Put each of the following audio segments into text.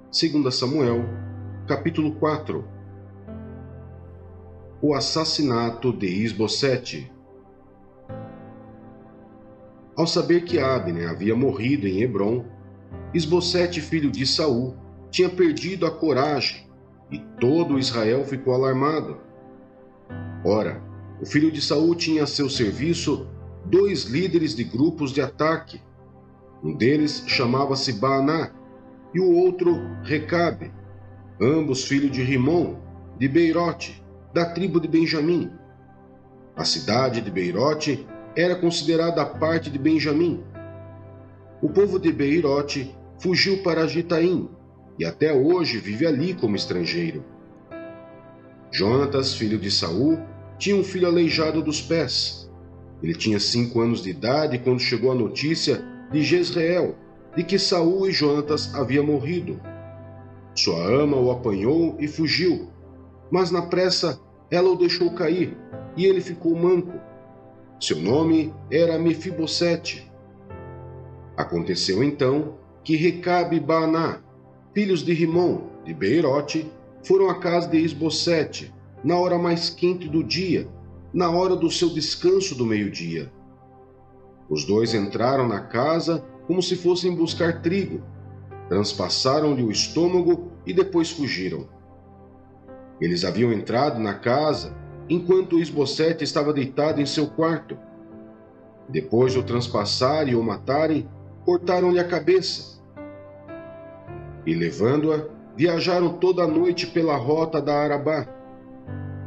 2 Samuel, capítulo 4. O assassinato de Isbosete. Ao saber que Abner havia morrido em Hebrom, Isbosete, filho de Saul, tinha perdido a coragem e todo Israel ficou alarmado. Ora, o filho de Saul tinha a seu serviço 2 líderes de grupos de ataque. Um deles chamava-se Baaná e o outro Recabe, ambos filhos de Rimom, de Beirote, da tribo de Benjamim. A cidade de Beirote era considerada parte de Benjamim. O povo de Beirote fugiu para Gitaim e até hoje vive ali como estrangeiro. Jonatas, filho de Saul, tinha um filho aleijado dos pés. Ele tinha 5 anos de idade quando chegou a notícia de Jezreel, de que Saul e Jonatas haviam morrido. Sua ama o apanhou e fugiu, mas na pressa ela o deixou cair e ele ficou manco. Seu nome era Mefibosete. Aconteceu então que Recabe e Baaná, filhos de Rimom, de Beirote, foram à casa de Isbosete, na hora mais quente do dia, na hora do seu descanso do meio-dia. Os 2 entraram na casa como se fossem buscar trigo, transpassaram-lhe o estômago e depois fugiram. Eles haviam entrado na casa enquanto Isbosete estava deitado em seu quarto. Depois de o transpassarem e o matarem, cortaram-lhe a cabeça. E levando-a, viajaram toda a noite pela rota da Arabá.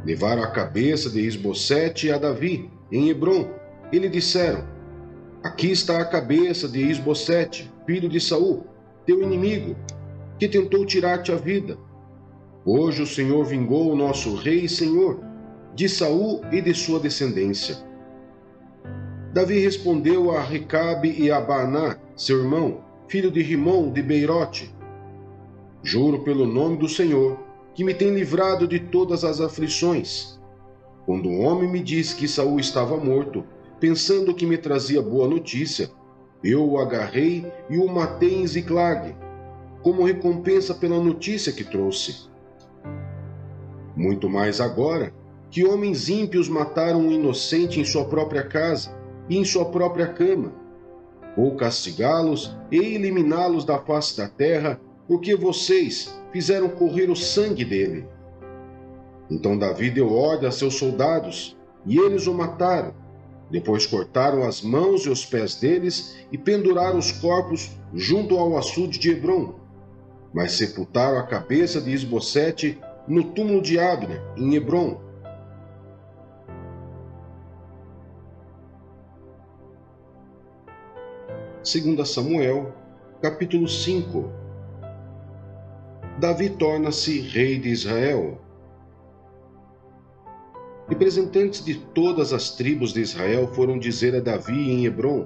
Levaram a cabeça de Isbosete a Davi, em Hebrom, e lhe disseram: Aqui está a cabeça de Isbosete, filho de Saul, teu inimigo, que tentou tirar-te a vida. Hoje o Senhor vingou o nosso rei e senhor, de Saul e de sua descendência. Davi respondeu a Recabe e a Baaná, seu irmão, filho de Rimom, de Beirote: Juro pelo nome do Senhor, que me tem livrado de todas as aflições. Quando um homem me disse que Saul estava morto, pensando que me trazia boa notícia, eu o agarrei e o matei em Ziclag, como recompensa pela notícia que trouxe. Muito mais agora, que homens ímpios mataram um inocente em sua própria casa e em sua própria cama. Vou castigá-los e eliminá-los da face da terra, porque vocês fizeram correr o sangue dele. Então Davi deu ordem a seus soldados, e eles o mataram. Depois cortaram as mãos e os pés deles e penduraram os corpos junto ao açude de Hebrom. Mas sepultaram a cabeça de Isbosete no túmulo de Abner, em Hebrom. Segunda Samuel, capítulo 5. Davi torna-se rei de Israel. Representantes de todas as tribos de Israel foram dizer a Davi em Hebrom: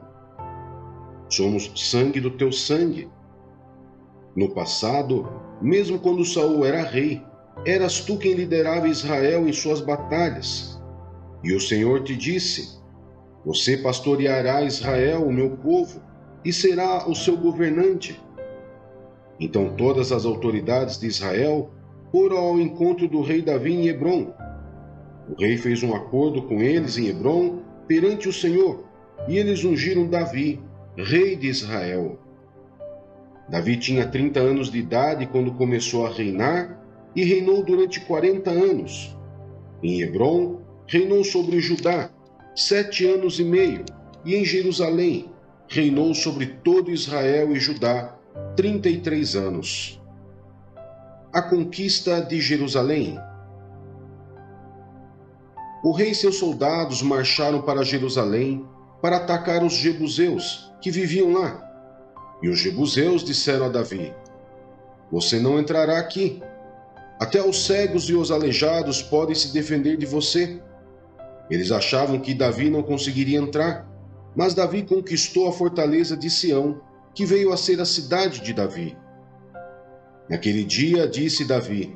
Somos sangue do teu sangue. No passado, mesmo quando Saul era rei, eras tu quem liderava Israel em suas batalhas. E o Senhor te disse: Você pastoreará Israel, o meu povo, e será o seu governante. Então todas as autoridades de Israel foram ao encontro do rei Davi em Hebrom. O rei fez um acordo com eles em Hebrom perante o Senhor, e eles ungiram Davi, rei de Israel. Davi tinha 30 anos de idade quando começou a reinar, e reinou durante 40 anos. Em Hebrom, reinou sobre Judá 7 anos e meio, e em Jerusalém, reinou sobre todo Israel e Judá 33 anos. A conquista de Jerusalém. O rei e seus soldados marcharam para Jerusalém para atacar os jebuseus que viviam lá. E os jebuseus disseram a Davi: Você não entrará aqui. Até os cegos e os aleijados podem se defender de você. Eles achavam que Davi não conseguiria entrar, mas Davi conquistou a fortaleza de Sião, que veio a ser a cidade de Davi. Naquele dia disse Davi: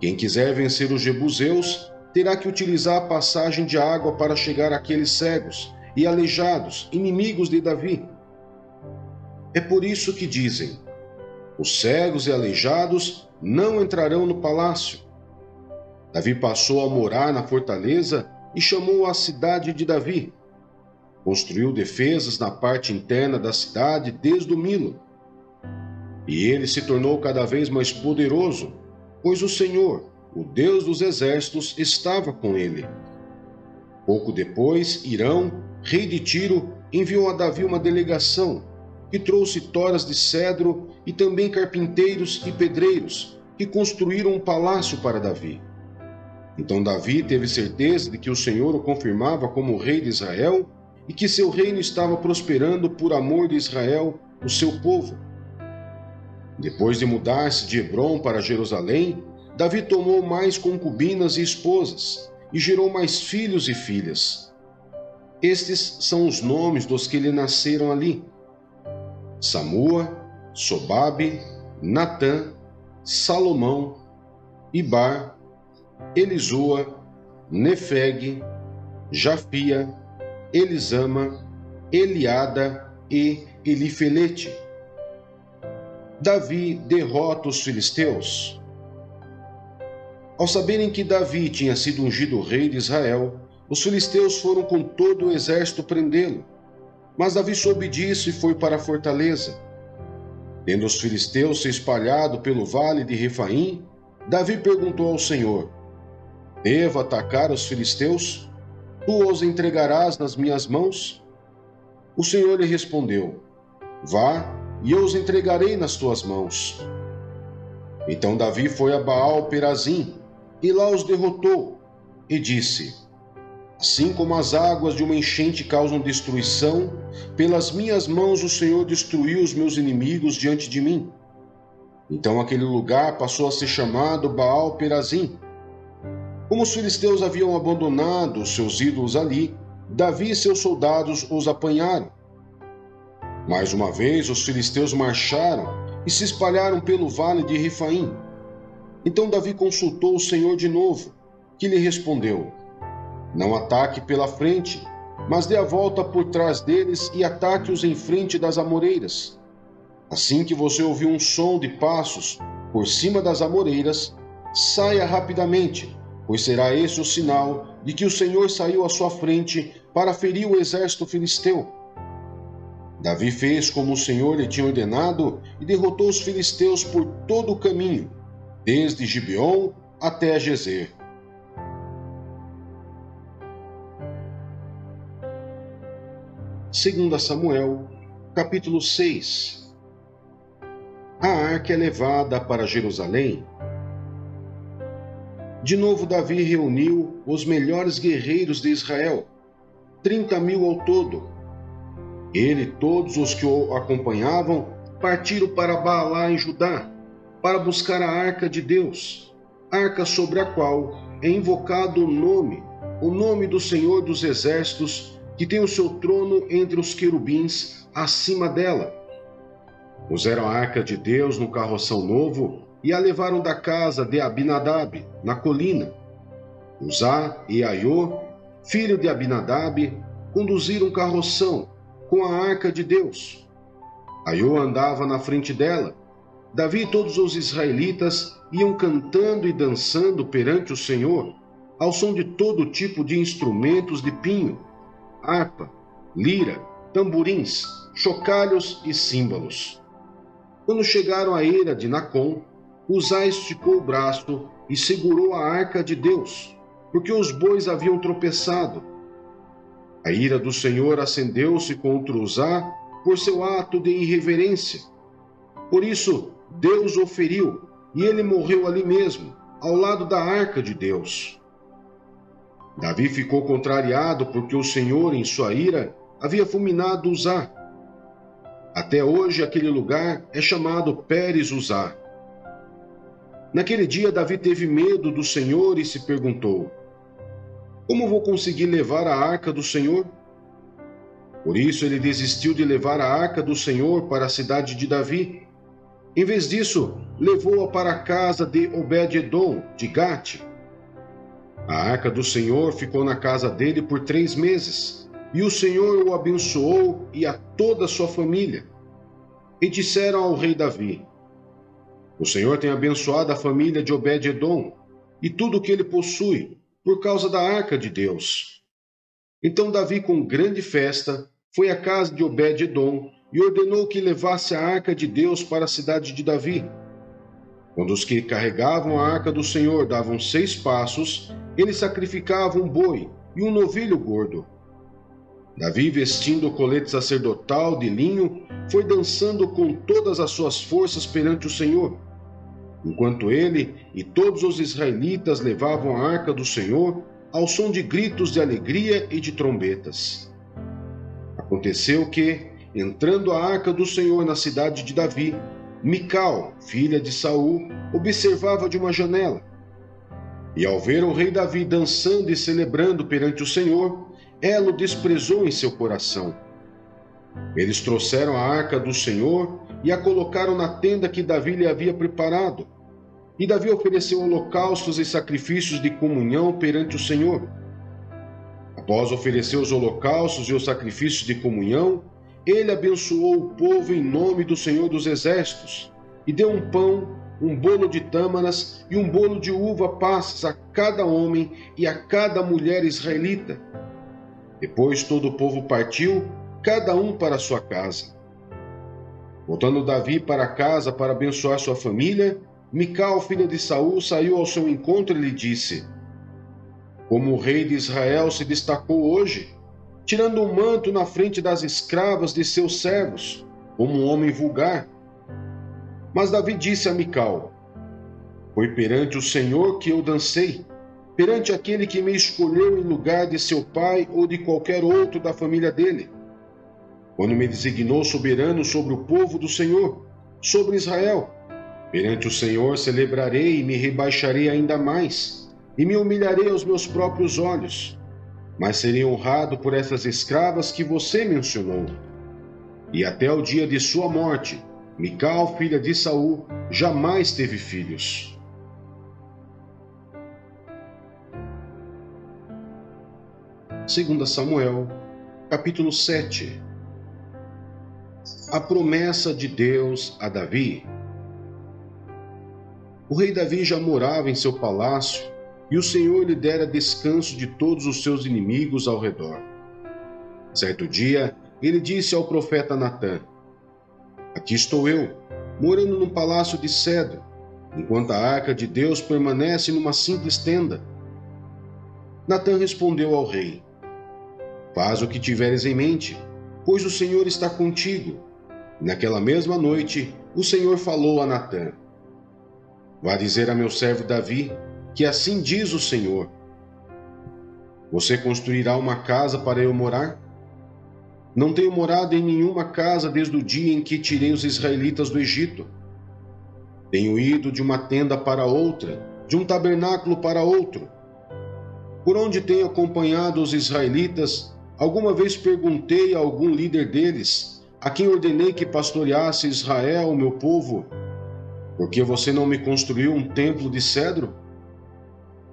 Quem quiser vencer os jebuseus terá que utilizar a passagem de água para chegar àqueles cegos e aleijados, inimigos de Davi. É por isso que dizem: Os cegos e aleijados não entrarão no palácio. Davi passou a morar na fortaleza e chamou a cidade de Davi. Construiu defesas na parte interna da cidade desde o Milo. E ele se tornou cada vez mais poderoso, pois o Senhor, o Deus dos exércitos, estava com ele. Pouco depois, Hirão, rei de Tiro, enviou a Davi uma delegação, que trouxe toras de cedro e também carpinteiros e pedreiros, que construíram um palácio para Davi. Então Davi teve certeza de que o Senhor o confirmava como rei de Israel e que seu reino estava prosperando por amor de Israel, o seu povo. Depois de mudar-se de Hebrom para Jerusalém, Davi tomou mais concubinas e esposas, e gerou mais filhos e filhas. Estes são os nomes dos que lhe nasceram ali: Samua, Sobabe, Natã, Salomão, Ibar, Elisua, Nefeg, Jafia, Elisama, Eliada e Elifelete. Davi derrota os filisteus. Ao saberem que Davi tinha sido ungido rei de Israel, os filisteus foram com todo o exército prendê-lo. Mas Davi soube disso e foi para a fortaleza. Tendo os filisteus se espalhado pelo vale de Refaim, Davi perguntou ao Senhor: Devo atacar os filisteus? Tu os entregarás nas minhas mãos? O Senhor lhe respondeu: Vá, e eu os entregarei nas tuas mãos. Então Davi foi a Baal-Perazim, e lá os derrotou, e disse: Assim como as águas de uma enchente causam destruição, pelas minhas mãos o Senhor destruiu os meus inimigos diante de mim. Então aquele lugar passou a ser chamado Baal-Perazim. Como os filisteus haviam abandonado os seus ídolos ali, Davi e seus soldados os apanharam. Mais uma vez os filisteus marcharam e se espalharam pelo vale de Refaim. Então Davi consultou o Senhor de novo, que lhe respondeu: Não ataque pela frente, mas dê a volta por trás deles e ataque-os em frente das amoreiras. Assim que você ouvir um som de passos por cima das amoreiras, saia rapidamente, pois será esse o sinal de que o Senhor saiu à sua frente para ferir o exército filisteu. Davi fez como o Senhor lhe tinha ordenado e derrotou os filisteus por todo o caminho, desde Gibeon até Gezer. Segunda Samuel, capítulo 6. A arca é levada para Jerusalém. De novo Davi reuniu os melhores guerreiros de Israel, 30.000 ao todo. Ele e todos os que o acompanhavam partiram para Baalá em Judá, para buscar a arca de Deus, arca sobre a qual é invocado o nome do Senhor dos Exércitos, que tem o seu trono entre os querubins acima dela. Puseram a arca de Deus no carroção novo e a levaram da casa de Abinadab, na colina. Uzá e Aiô, filho de Abinadab, conduziram um carroção com a arca de Deus. Aiô andava na frente dela. Davi e todos os israelitas iam cantando e dançando perante o Senhor, ao som de todo tipo de instrumentos de pinho, harpa, lira, tamborins, chocalhos e símbolos. Quando chegaram à eira de Nacon, Uzá esticou o braço e segurou a arca de Deus, porque os bois haviam tropeçado. A ira do Senhor acendeu-se contra Uzá por seu ato de irreverência. Por isso, Deus o feriu, e ele morreu ali mesmo, ao lado da arca de Deus. Davi ficou contrariado porque o Senhor, em sua ira, havia fulminado Uzá. Até hoje aquele lugar é chamado Pérez-Uzá. Naquele dia Davi teve medo do Senhor e se perguntou: Como vou conseguir levar a arca do Senhor? Por isso ele desistiu de levar a arca do Senhor para a cidade de Davi. Em vez disso, levou-a para a casa de Obed-edom, de Gate. A arca do Senhor ficou na casa dele por 3 meses, e o Senhor o abençoou e a toda a sua família. E disseram ao rei Davi: O Senhor tem abençoado a família de Obed-edom e tudo o que ele possui, por causa da arca de Deus. Então Davi, com grande festa, foi à casa de Obed-edom e ordenou que levasse a arca de Deus para a cidade de Davi. Quando os que carregavam a arca do Senhor davam 6 passos, ele sacrificava um boi e um novilho gordo. Davi, vestindo o colete sacerdotal de linho, foi dançando com todas as suas forças perante o Senhor, enquanto ele e todos os israelitas levavam a arca do Senhor ao som de gritos de alegria e de trombetas. Aconteceu que, entrando a arca do Senhor na cidade de Davi, Mical, filha de Saul, observava de uma janela. E ao ver o rei Davi dançando e celebrando perante o Senhor, ela o desprezou em seu coração. Eles trouxeram a arca do Senhor e a colocaram na tenda que Davi lhe havia preparado. E Davi ofereceu holocaustos e sacrifícios de comunhão perante o Senhor. Após oferecer os holocaustos e os sacrifícios de comunhão, ele abençoou o povo em nome do Senhor dos Exércitos, e deu um pão, um bolo de tâmaras e um bolo de uva passas a cada homem e a cada mulher israelita. Depois todo o povo partiu, cada um para sua casa. Voltando Davi para casa para abençoar sua família, Mical, filha de Saul, saiu ao seu encontro e lhe disse: Como o rei de Israel se destacou hoje, tirando o manto na frente das escravas de seus servos, como um homem vulgar. Mas Davi disse a Mical: Foi perante o Senhor que eu dancei, perante aquele que me escolheu em lugar de seu pai ou de qualquer outro da família dele, quando me designou soberano sobre o povo do Senhor, sobre Israel. Perante o Senhor celebrarei e me rebaixarei ainda mais, e me humilharei aos meus próprios olhos, mas serei honrado por essas escravas que você mencionou. E até o dia de sua morte, Mical, filha de Saul, jamais teve filhos. Segunda Samuel, capítulo 7. A promessa de Deus a Davi. O rei Davi já morava em seu palácio, e o Senhor lhe dera descanso de todos os seus inimigos ao redor. Certo dia, ele disse ao profeta Natã: Aqui estou eu, morando num palácio de cedro, enquanto a arca de Deus permanece numa simples tenda. Natã respondeu ao rei: Faz o que tiveres em mente, pois o Senhor está contigo. E naquela mesma noite, o Senhor falou a Natã: Vá dizer a meu servo Davi que assim diz o Senhor: Você construirá uma casa para eu morar? Não tenho morado em nenhuma casa desde o dia em que tirei os israelitas do Egito. Tenho ido de uma tenda para outra, de um tabernáculo para outro. Por onde tenho acompanhado os israelitas, alguma vez perguntei a algum líder deles, a quem ordenei que pastoreasse Israel, meu povo: Por que você não me construiu um templo de cedro?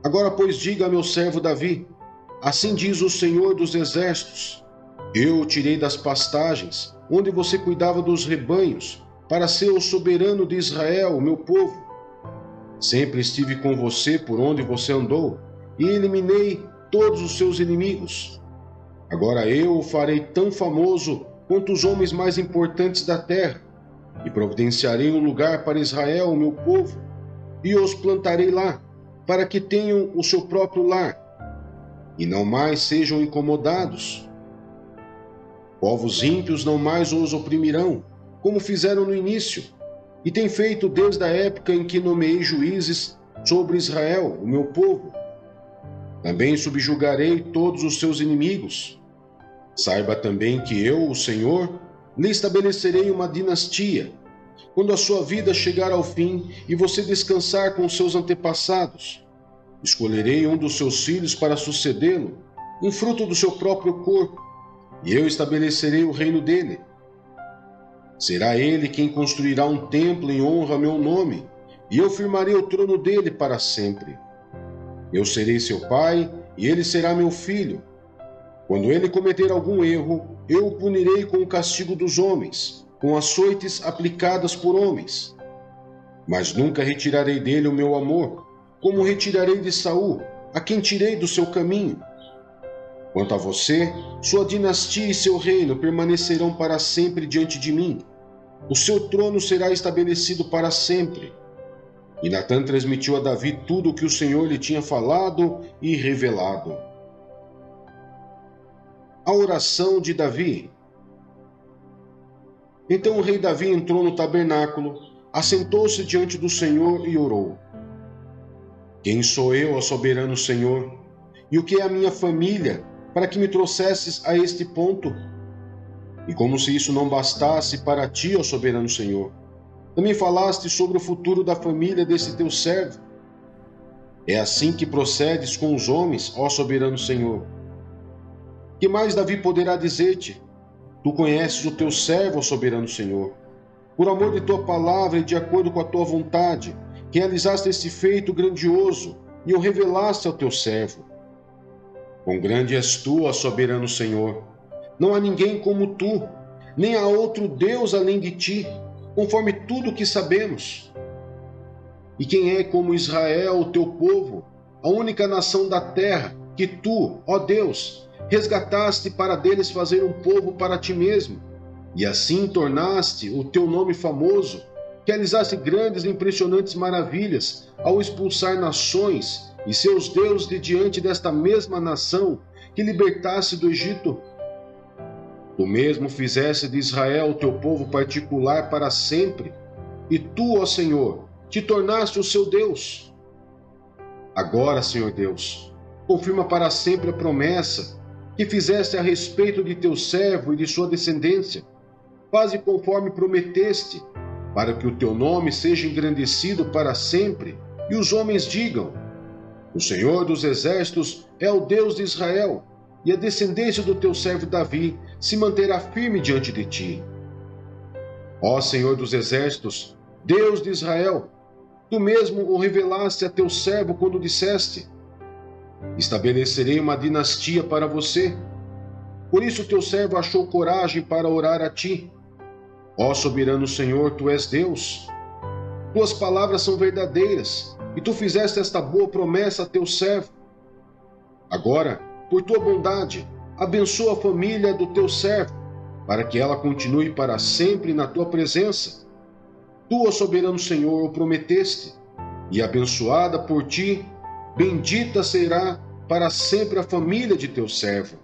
Agora, pois, diga a meu servo Davi: Assim diz o Senhor dos Exércitos: Eu o tirei das pastagens, onde você cuidava dos rebanhos, para ser o soberano de Israel, meu povo. Sempre estive com você por onde você andou, e eliminei todos os seus inimigos. Agora eu o farei tão famoso quanto os homens mais importantes da terra, e providenciarei um lugar para Israel, meu povo, e os plantarei lá, para que tenham o seu próprio lar, e não mais sejam incomodados. Povos ímpios não mais os oprimirão, como fizeram no início, e têm feito desde a época em que nomeei juízes sobre Israel, o meu povo. Também subjugarei todos os seus inimigos. Saiba também que eu, o Senhor, lhe estabelecerei uma dinastia, quando a sua vida chegar ao fim e você descansar com seus antepassados. Escolherei um dos seus filhos para sucedê-lo, um fruto do seu próprio corpo, e eu estabelecerei o reino dele. Será ele quem construirá um templo em honra a meu nome, e eu firmarei o trono dele para sempre. Eu serei seu pai, e ele será meu filho. Quando ele cometer algum erro, eu o punirei com o castigo dos homens, com açoites aplicadas por homens. Mas nunca retirarei dele o meu amor, como retirarei de Saul, a quem tirei do seu caminho. Quanto a você, sua dinastia e seu reino permanecerão para sempre diante de mim. O seu trono será estabelecido para sempre. E Natã transmitiu a Davi tudo o que o Senhor lhe tinha falado e revelado. A oração de Davi. Então o rei Davi entrou no tabernáculo, assentou-se diante do Senhor e orou. Quem sou eu, ó soberano Senhor? E o que é a minha família, para que me trouxesses a este ponto? E como se isso não bastasse para ti, ó soberano Senhor, também falaste sobre o futuro da família desse teu servo. É assim que procedes com os homens, ó soberano Senhor. Que mais Davi poderá dizer-te? Tu conheces o teu servo, ó soberano Senhor. Por amor de tua palavra e de acordo com a tua vontade, realizaste esse feito grandioso e o revelaste ao teu servo. Quão grande és tu, ó soberano Senhor! Não há ninguém como tu, nem há outro Deus além de ti, conforme tudo o que sabemos. E quem é como Israel, o teu povo, a única nação da terra, que tu, ó Deus, resgataste para deles fazer um povo para ti mesmo, e assim tornaste o teu nome famoso, realizaste grandes e impressionantes maravilhas ao expulsar nações e seus deuses de diante desta mesma nação que libertaste do Egito. Tu mesmo fizeste de Israel o teu povo particular para sempre, e tu, ó Senhor, te tornaste o seu Deus. Agora, Senhor Deus, confirma para sempre a promessa que fizeste a respeito de teu servo e de sua descendência. Faze conforme prometeste, para que o teu nome seja engrandecido para sempre, e os homens digam: o Senhor dos exércitos é o Deus de Israel, e a descendência do teu servo Davi se manterá firme diante de ti. Ó Senhor dos exércitos, Deus de Israel, tu mesmo o revelaste a teu servo quando disseste: estabelecerei uma dinastia para você. Por isso teu servo achou coragem para orar a ti. Ó soberano Senhor, tu és Deus. Tuas palavras são verdadeiras, e tu fizeste esta boa promessa a teu servo. Agora, por tua bondade, abençoa a família do teu servo, para que ela continue para sempre na tua presença. Tu, ó soberano Senhor, o prometeste, e abençoada por ti, bendita será para sempre a família de teu servo.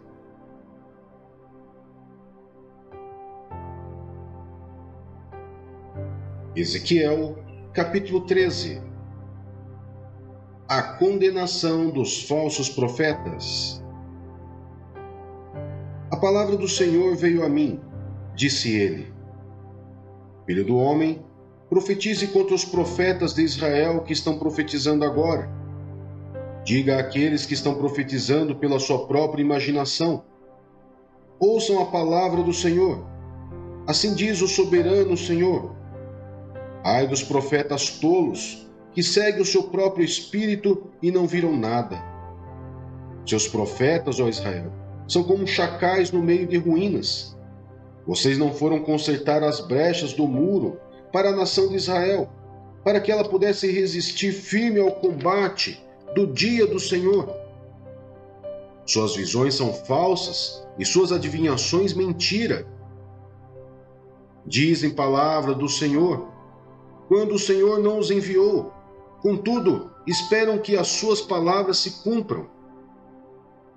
Ezequiel, capítulo 13. A condenação dos falsos profetas. A palavra do Senhor veio a mim, disse ele: Filho do homem, profetize contra os profetas de Israel que estão profetizando agora. Diga àqueles que estão profetizando pela sua própria imaginação: ouçam a palavra do Senhor. Assim diz o soberano Senhor: ai dos profetas tolos, que seguem o seu próprio espírito e não viram nada. Seus profetas, ó Israel, são como chacais no meio de ruínas. Vocês não foram consertar as brechas do muro para a nação de Israel, para que ela pudesse resistir firme ao combate do dia do Senhor. Suas visões são falsas e suas adivinhações mentira. Dizem palavra do Senhor, quando o Senhor não os enviou. Contudo, esperam que as suas palavras se cumpram.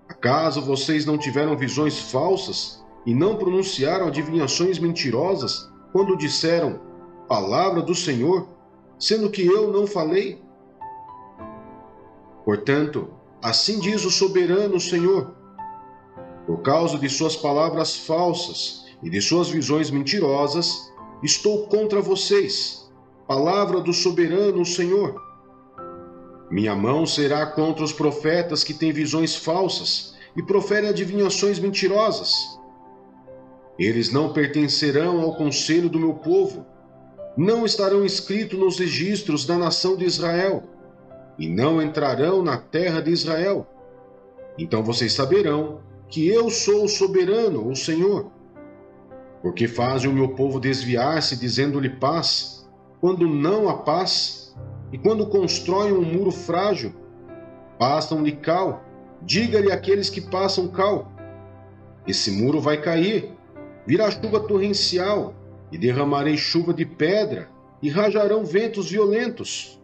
Acaso vocês não tiveram visões falsas e não pronunciaram adivinhações mentirosas quando disseram palavra do Senhor, sendo que eu não falei? Portanto, assim diz o soberano Senhor: por causa de suas palavras falsas e de suas visões mentirosas, estou contra vocês. Palavra do soberano Senhor. Minha mão será contra os profetas que têm visões falsas e proferem adivinhações mentirosas. Eles não pertencerão ao conselho do meu povo, não estarão inscritos nos registros da nação de Israel, e não entrarão na terra de Israel. Então vocês saberão que eu sou o soberano, o Senhor. Porque fazem o meu povo desviar-se, dizendo-lhe paz, quando não há paz? E quando constroem um muro frágil, passam-lhe cal, diga-lhe àqueles que passam cal. Esse muro vai cair, virá chuva torrencial, e derramarei chuva de pedra, e rajarão ventos violentos.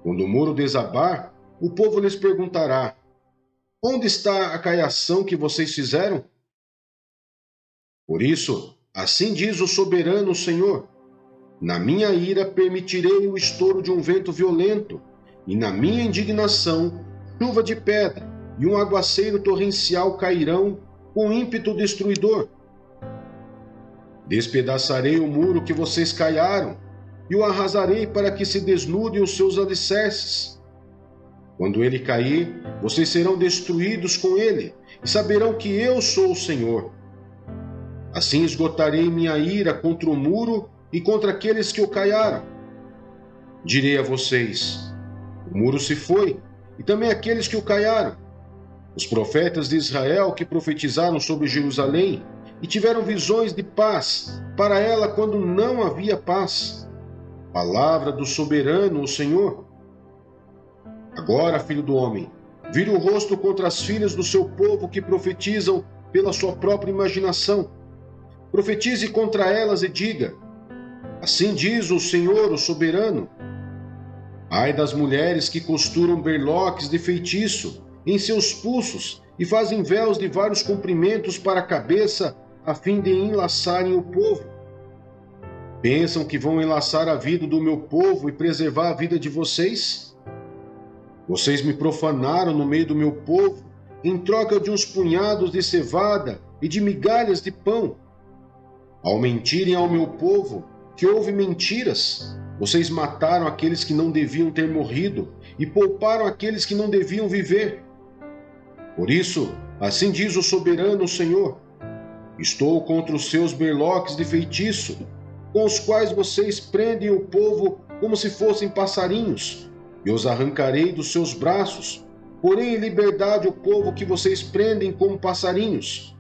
Quando o muro desabar, o povo lhes perguntará: onde está a caiação que vocês fizeram? Por isso, assim diz o soberano Senhor: na minha ira permitirei o estouro de um vento violento, e na minha indignação, chuva de pedra e um aguaceiro torrencial cairão com ímpeto destruidor. Despedaçarei o muro que vocês caiaram, e o arrasarei para que se desnudem os seus alicerces. Quando ele cair, vocês serão destruídos com ele, e saberão que eu sou o Senhor. Assim esgotarei minha ira contra o muro e contra aqueles que o caiaram. Direi a vocês: o muro se foi, e também aqueles que o caiaram. Os profetas de Israel que profetizaram sobre Jerusalém e tiveram visões de paz para ela quando não havia paz. Palavra do soberano, o Senhor. Agora, filho do homem, vire o rosto contra as filhas do seu povo que profetizam pela sua própria imaginação. Profetize contra elas e diga: assim diz o Senhor, o soberano: ai das mulheres que costuram berloques de feitiço em seus pulsos e fazem véus de vários comprimentos para a cabeça a fim de enlaçarem o povo. Pensam que vão enlaçar a vida do meu povo e preservar a vida de vocês? Vocês me profanaram no meio do meu povo em troca de uns punhados de cevada e de migalhas de pão. Ao mentirem ao meu povo que houve mentiras, vocês mataram aqueles que não deviam ter morrido e pouparam aqueles que não deviam viver. Por isso, assim diz o soberano Senhor: estou contra os seus berloques de feitiço, com os quais vocês prendem o povo como se fossem passarinhos, e os arrancarei dos seus braços, porém em liberdade o povo que vocês prendem como passarinhos.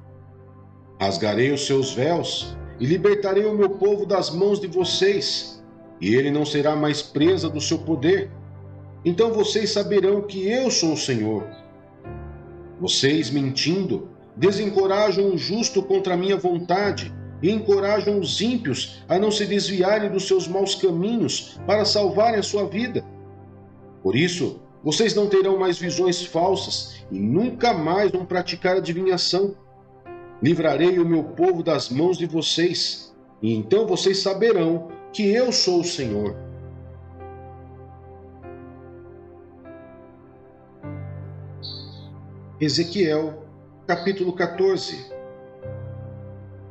Rasgarei os seus véus e libertarei o meu povo das mãos de vocês, e ele não será mais presa do seu poder. Então vocês saberão que eu sou o Senhor. Vocês, mentindo, desencorajam o justo contra a minha vontade e encorajam os ímpios a não se desviarem dos seus maus caminhos para salvarem a sua vida. Por isso, vocês não terão mais visões falsas e nunca mais vão praticar adivinhação. Livrarei o meu povo das mãos de vocês, e então vocês saberão que eu sou o Senhor. Ezequiel, capítulo 14.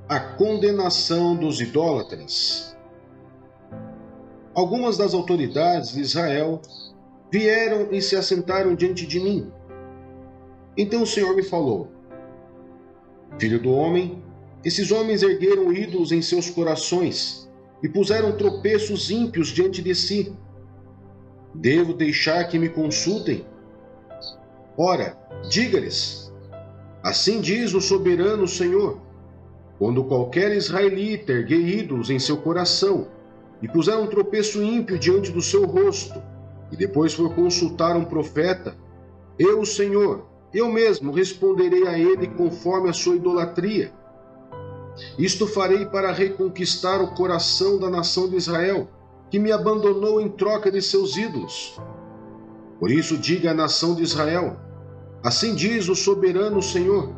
A condenação dos idólatras. Algumas das autoridades de Israel vieram e se assentaram diante de mim. Então o Senhor me falou: filho do homem, esses homens ergueram ídolos em seus corações e puseram tropeços ímpios diante de si. Devo deixar que me consultem? Ora, diga-lhes: assim diz o soberano Senhor: quando qualquer israelita erguer ídolos em seu coração e puser um tropeço ímpio diante do seu rosto, e depois for consultar um profeta, eu, o Senhor, eu mesmo responderei a ele conforme a sua idolatria. Isto farei para reconquistar o coração da nação de Israel, que me abandonou em troca de seus ídolos. Por isso diga à nação de Israel: assim diz o soberano Senhor: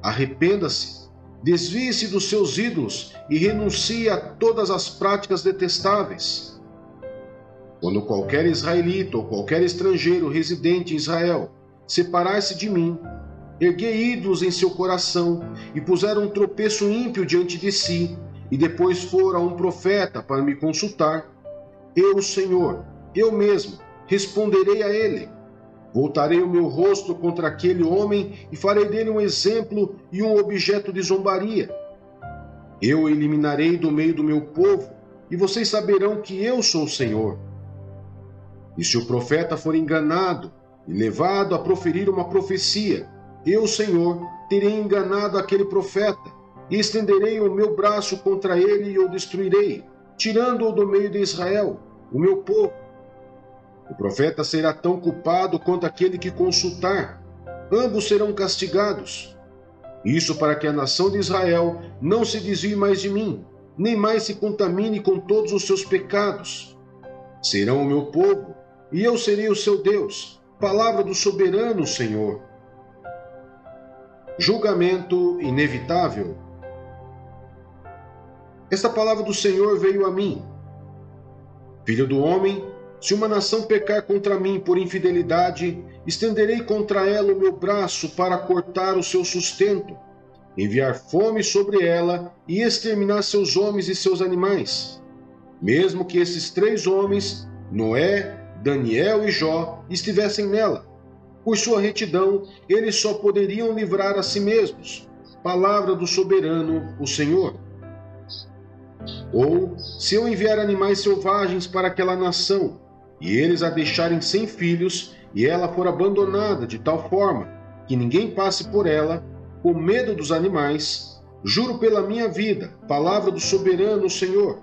arrependa-se, desvie-se dos seus ídolos e renuncie a todas as práticas detestáveis. Quando qualquer israelita ou qualquer estrangeiro residente em Israel separar-se de mim, erguer ídolos em seu coração e puser um tropeço ímpio diante de si, e depois for a um profeta para me consultar, eu, Senhor, eu mesmo, responderei a ele. Voltarei o meu rosto contra aquele homem e farei dele um exemplo e um objeto de zombaria. Eu o eliminarei do meio do meu povo, e vocês saberão que eu sou o Senhor. E se o profeta for enganado e levado a proferir uma profecia, eu, Senhor, terei enganado aquele profeta, e estenderei o meu braço contra ele e o destruirei, tirando-o do meio de Israel, o meu povo. O profeta será tão culpado quanto aquele que consultar. Ambos serão castigados. Isso para que a nação de Israel não se desvie mais de mim, nem mais se contamine com todos os seus pecados. Serão o meu povo, e eu serei o seu Deus. Palavra do soberano Senhor. Julgamento inevitável. Esta palavra do Senhor veio a mim. Filho do homem, se uma nação pecar contra mim por infidelidade, estenderei contra ela o meu braço para cortar o seu sustento, enviar fome sobre ela e exterminar seus homens e seus animais. Mesmo que esses 3 homens, Noé, Daniel e Jó, estivessem nela. Por sua retidão, eles só poderiam livrar a si mesmos. Palavra do soberano, o Senhor. Ou, se eu enviar animais selvagens para aquela nação, e eles a deixarem sem filhos, e ela for abandonada de tal forma que ninguém passe por ela, com medo dos animais, juro pela minha vida, palavra do soberano Senhor,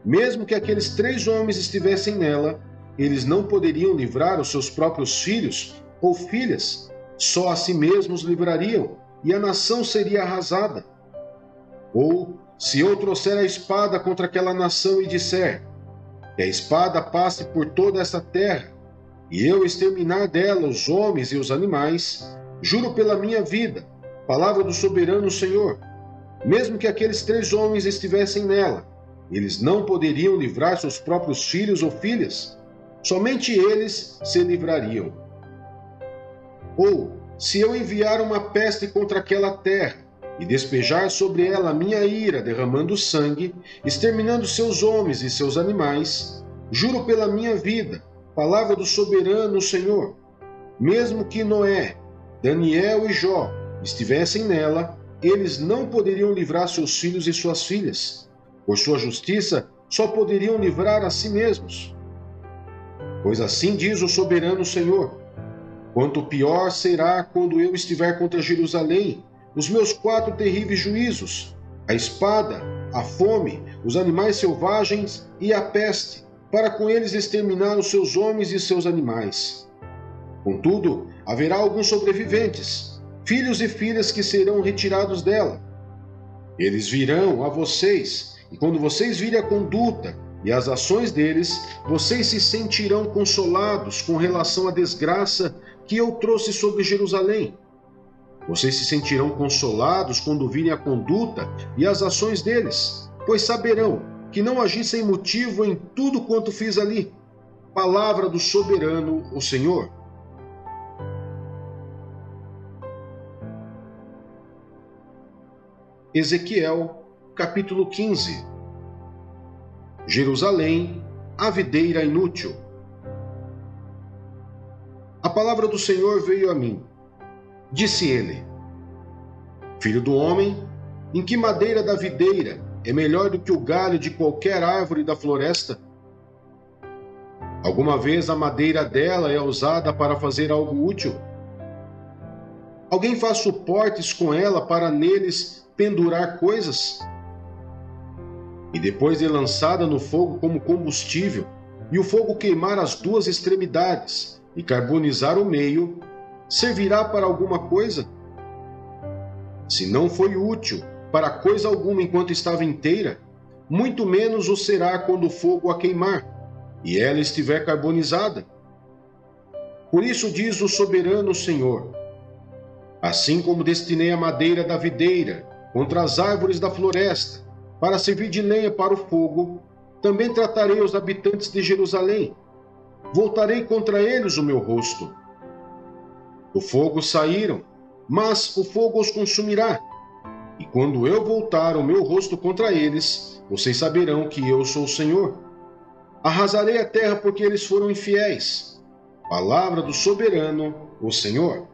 mesmo que aqueles 3 homens estivessem nela, eles não poderiam livrar os seus próprios filhos ou filhas, só a si mesmos livrariam, e a nação seria arrasada. Ou, se eu trouxer a espada contra aquela nação e disser que a espada passe por toda essa terra, e eu exterminar dela os homens e os animais, juro pela minha vida, palavra do soberano Senhor, mesmo que aqueles 3 homens estivessem nela, eles não poderiam livrar seus próprios filhos ou filhas, somente eles se livrariam. Ou, se eu enviar uma peste contra aquela terra, e despejar sobre ela a minha ira, derramando sangue, exterminando seus homens e seus animais, juro pela minha vida, palavra do soberano Senhor, mesmo que Noé, Daniel e Jó estivessem nela, eles não poderiam livrar seus filhos e suas filhas. Por sua justiça, só poderiam livrar a si mesmos. Pois assim diz o soberano Senhor: quanto pior será quando eu estiver contra Jerusalém, os meus 4 terríveis juízos, a espada, a fome, os animais selvagens e a peste, para com eles exterminar os seus homens e seus animais. Contudo, haverá alguns sobreviventes, filhos e filhas que serão retirados dela. Eles virão a vocês, e quando vocês virem a conduta e as ações deles, vocês se sentirão consolados com relação à desgraça que eu trouxe sobre Jerusalém. Vocês se sentirão consolados quando virem a conduta e as ações deles, pois saberão que não agi sem motivo em tudo quanto fiz ali. Palavra do soberano, o Senhor. Ezequiel, capítulo 15. Jerusalém, a videira inútil. A palavra do Senhor veio a mim. Disse ele: filho do homem, em que madeira da videira é melhor do que o galho de qualquer árvore da floresta? Alguma vez a madeira dela é usada para fazer algo útil? Alguém faz suportes com ela para neles pendurar coisas? E depois de lançada no fogo como combustível, e o fogo queimar as 2 extremidades e carbonizar o meio, servirá para alguma coisa? Se não foi útil para coisa alguma enquanto estava inteira, muito menos o será quando o fogo a queimar, e ela estiver carbonizada. Por isso diz o soberano Senhor: assim como destinei a madeira da videira contra as árvores da floresta, para servir de lenha para o fogo, também tratarei os habitantes de Jerusalém. Voltarei contra eles o meu rosto. Do fogo saíram, mas o fogo os consumirá. E quando eu voltar o meu rosto contra eles, vocês saberão que eu sou o Senhor. Arrasarei a terra porque eles foram infiéis. Palavra do soberano, o Senhor.